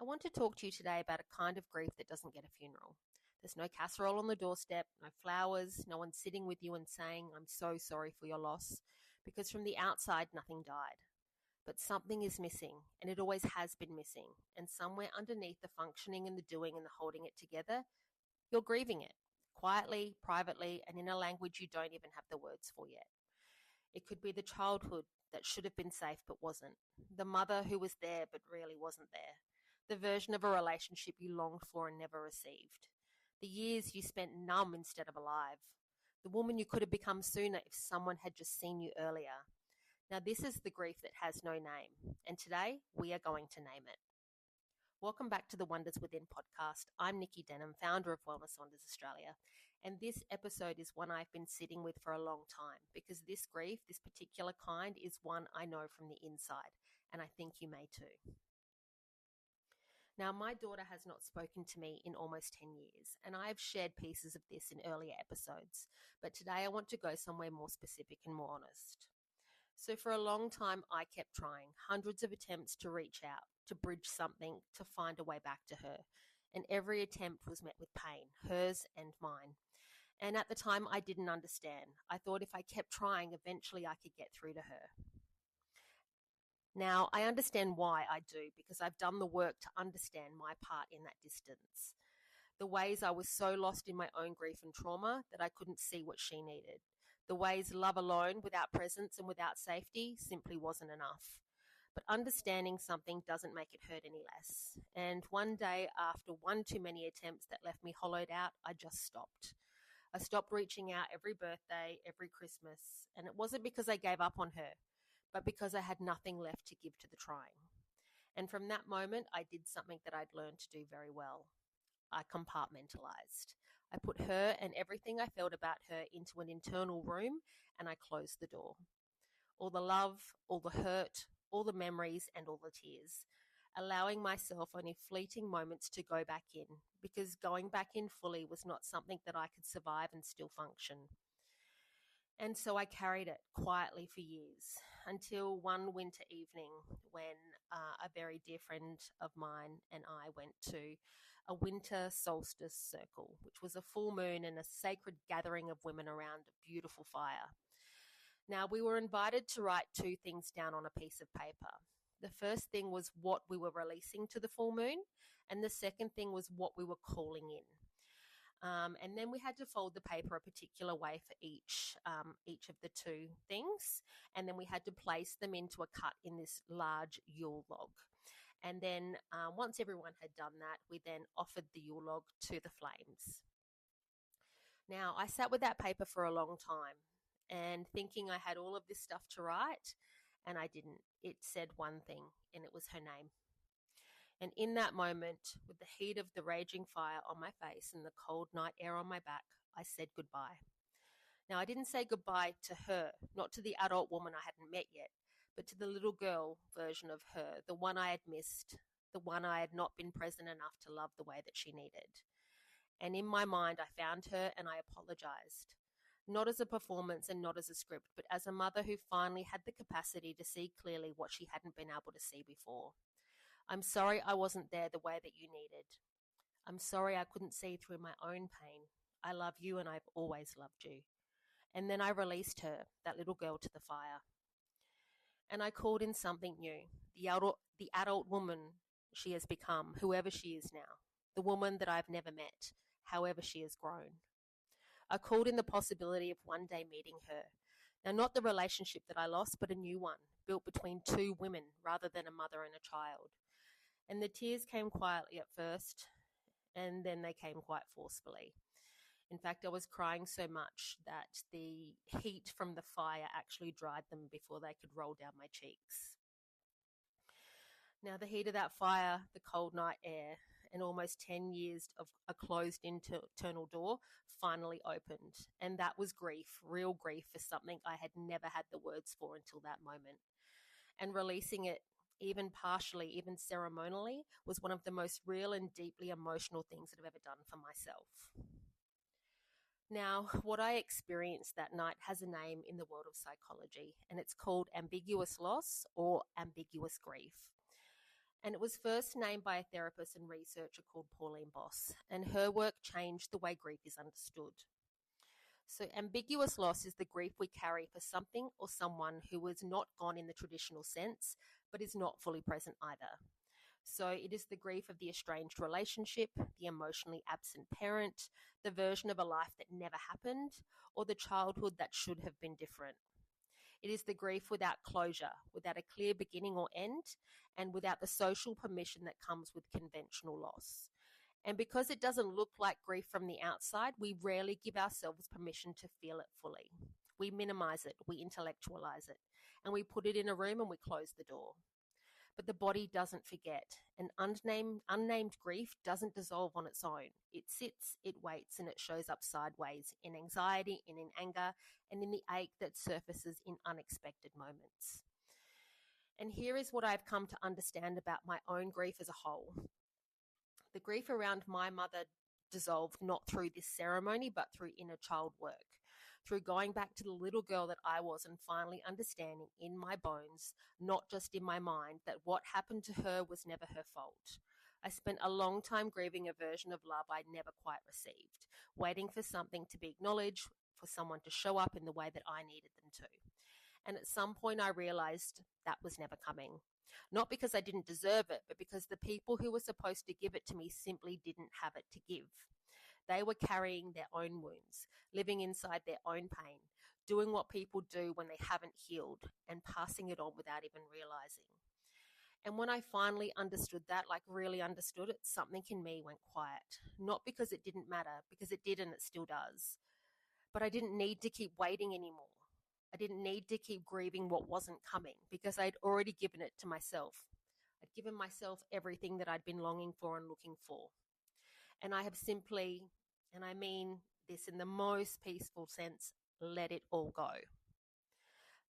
I want to talk to you today about a kind of grief that doesn't get a funeral. There's no casserole on the doorstep, no flowers, no one sitting with you and saying, I'm so sorry for your loss, because from the outside, nothing died. But something is missing, and it always has been missing. And somewhere underneath the functioning and the doing and the holding it together, you're grieving it, quietly, privately, and in a language you don't even have the words for yet. It could be the childhood that should have been safe but wasn't, the mother who was there but really wasn't there, the version of a relationship you longed for and never received, the years you spent numb instead of alive, the woman you could have become sooner if someone had just seen you earlier. Now, this is the grief that has no name, and today we are going to name it. Welcome back to the Wonders Within podcast. I'm Nikki Denham, founder of Wellness Wonders Australia, and this episode is one I've been sitting with for a long time because this grief, this particular kind, is one I know from the inside, and I think you may too. Now, my daughter has not spoken to me in almost 10 years, and I have shared pieces of this in earlier episodes, but today I want to go somewhere more specific and more honest. So for a long time, I kept trying, hundreds of attempts to reach out, to bridge something, to find a way back to her. And every attempt was met with pain, hers and mine. And at the time, I didn't understand. I thought if I kept trying, eventually I could get through to her. Now, I understand why I do, because I've done the work to understand my part in that distance. The ways I was so lost in my own grief and trauma that I couldn't see what she needed. The ways love alone, without presence and without safety, simply wasn't enough. But understanding something doesn't make it hurt any less. And one day, after one too many attempts that left me hollowed out, I just stopped. I stopped reaching out every birthday, every Christmas. And it wasn't because I gave up on her, but because I had nothing left to give to the trying. And from that moment, I did something that I'd learned to do very well. I compartmentalised. I put her and everything I felt about her into an internal room and I closed the door. All the love, all the hurt, all the memories and all the tears, allowing myself only fleeting moments to go back in because going back in fully was not something that I could survive and still function. And so I carried it quietly for years until one winter evening when a very dear friend of mine and I went to a winter solstice circle, which was a full moon and a sacred gathering of women around a beautiful fire. Now, we were invited to write two things down on a piece of paper. The first thing was what we were releasing to the full moon, and the second thing was what we were calling in. And then we had to fold the paper a particular way for each of the two things. And then we had to place them into a cut in this large Yule log. And then once everyone had done that, we then offered the Yule log to the flames. Now, I sat with that paper for a long time and thinking I had all of this stuff to write, and I didn't. It said one thing, and it was her name. And in that moment, with the heat of the raging fire on my face and the cold night air on my back, I said goodbye. Now, I didn't say goodbye to her, not to the adult woman I hadn't met yet, but to the little girl version of her, the one I had missed, the one I had not been present enough to love the way that she needed. And in my mind, I found her and I apologized. Not as a performance and not as a script, but as a mother who finally had the capacity to see clearly what she hadn't been able to see before. I'm sorry I wasn't there the way that you needed. I'm sorry I couldn't see through my own pain. I love you and I've always loved you. And then I released her, that little girl, to the fire. And I called in something new, the adult woman she has become, whoever she is now, the woman that I've never met, however she has grown. I called in the possibility of one day meeting her. Now, not the relationship that I lost, but a new one, built between two women rather than a mother and a child. And the tears came quietly at first, and then they came quite forcefully. In fact, I was crying so much that the heat from the fire actually dried them before they could roll down my cheeks. Now, the heat of that fire, the cold night air, and almost 10 years of a closed internal door finally opened. And that was grief, real grief for something I had never had the words for until that moment. And releasing it, even partially, even ceremonially, was one of the most real and deeply emotional things that I've ever done for myself. Now, what I experienced that night has a name in the world of psychology, and it's called ambiguous loss or ambiguous grief. And it was first named by a therapist and researcher called Pauline Boss, and her work changed the way grief is understood. So, ambiguous loss is the grief we carry for something or someone who is not gone in the traditional sense, but is not fully present either. So, it is the grief of the estranged relationship, the emotionally absent parent, the version of a life that never happened, or the childhood that should have been different. It is the grief without closure, without a clear beginning or end, and without the social permission that comes with conventional loss. And because it doesn't look like grief from the outside, we rarely give ourselves permission to feel it fully. We minimize it, we intellectualize it, and we put it in a room and we close the door. But the body doesn't forget. An unnamed grief doesn't dissolve on its own. It sits, it waits, and it shows up sideways in anxiety and in anger and in the ache that surfaces in unexpected moments. And here is what I've come to understand about my own grief as a whole. The grief around my mother dissolved not through this ceremony, but through inner child work, through going back to the little girl that I was and finally understanding in my bones, not just in my mind, that what happened to her was never her fault. I spent a long time grieving a version of love I never quite received, waiting for something to be acknowledged, for someone to show up in the way that I needed them to. And at some point I realized that was never coming. Not because I didn't deserve it, but because the people who were supposed to give it to me simply didn't have it to give. They were carrying their own wounds, living inside their own pain, doing what people do when they haven't healed, and passing it on without even realizing. And when I finally understood that, like really understood it, something in me went quiet. Not because it didn't matter, because it did and it still does. But I didn't need to keep waiting anymore. I didn't need to keep grieving what wasn't coming because I'd already given it to myself. I'd given myself everything that I'd been longing for and looking for. And I have simply, and I mean this in the most peaceful sense, let it all go.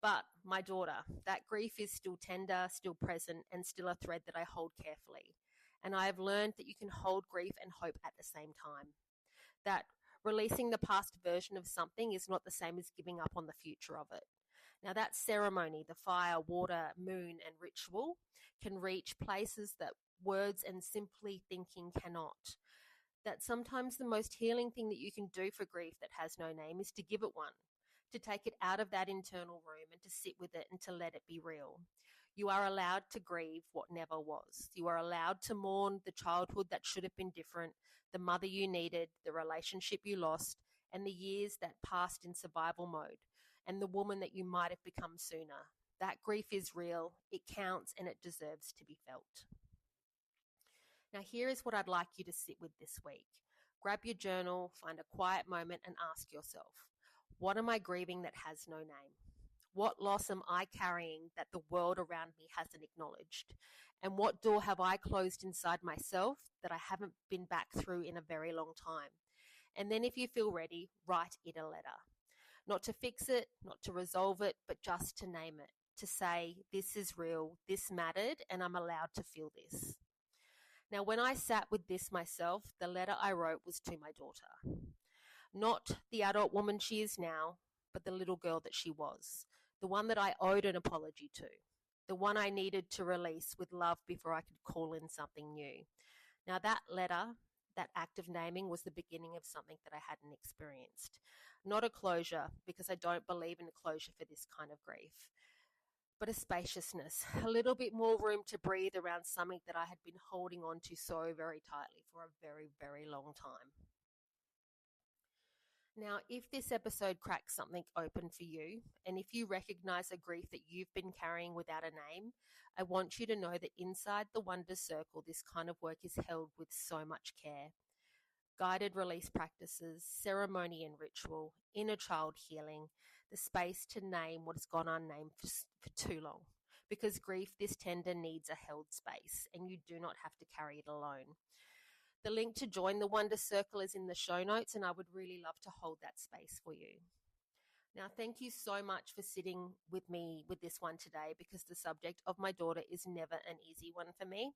But my daughter, that grief is still tender, still present, and still a thread that I hold carefully. And I have learned that you can hold grief and hope at the same time. That releasing the past version of something is not the same as giving up on the future of it. Now that ceremony, the fire, water, moon, and ritual can reach places that words and simply thinking cannot. That sometimes the most healing thing that you can do for grief that has no name is to give it one, to take it out of that internal room and to sit with it and to let it be real. You are allowed to grieve what never was. You are allowed to mourn the childhood that should have been different, the mother you needed, the relationship you lost, and the years that passed in survival mode, and the woman that you might have become sooner. That grief is real, it counts, and it deserves to be felt. Now, here is what I'd like you to sit with this week. Grab your journal, find a quiet moment, and ask yourself, what am I grieving that has no name? What loss am I carrying that the world around me hasn't acknowledged? And what door have I closed inside myself that I haven't been back through in a very long time? And then if you feel ready, write it a letter. Not to fix it, not to resolve it, but just to name it. To say, this is real, this mattered, and I'm allowed to feel this. Now, when I sat with this myself, the letter I wrote was to my daughter. Not the adult woman she is now, but the little girl that she was. The one that I owed an apology to. The one I needed to release with love before I could call in something new. Now that letter, that act of naming, was the beginning of something that I hadn't experienced. Not a closure, because I don't believe in a closure for this kind of grief, but a spaciousness, a little bit more room to breathe around something that I had been holding on to so very tightly for a very, very long time. Now, if this episode cracks something open for you, and if you recognize a grief that you've been carrying without a name, I want you to know that inside the Wonder Circle, this kind of work is held with so much care. Guided release practices, ceremony and ritual, inner child healing, the space to name what has gone unnamed for too long. Because grief this tender needs a held space, and you do not have to carry it alone. The link to join the Wonder Circle is in the show notes, and I would really love to hold that space for you. Now, thank you so much for sitting with me with this one today, because the subject of my daughter is never an easy one for me.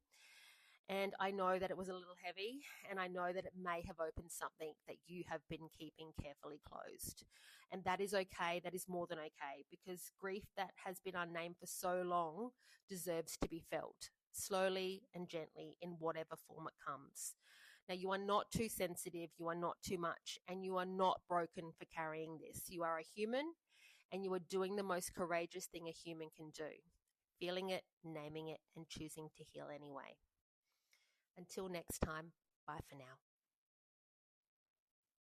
And I know that it was a little heavy, and I know that it may have opened something that you have been keeping carefully closed. And that is okay. That is more than okay, because grief that has been unnamed for so long deserves to be felt. slowly and gently in whatever form it comes. Now, you are not too sensitive, you are not too much, and you are not broken for carrying this. You are a human, and you are doing the most courageous thing a human can do, feeling it, naming it, and choosing to heal anyway. Until next time, bye for now.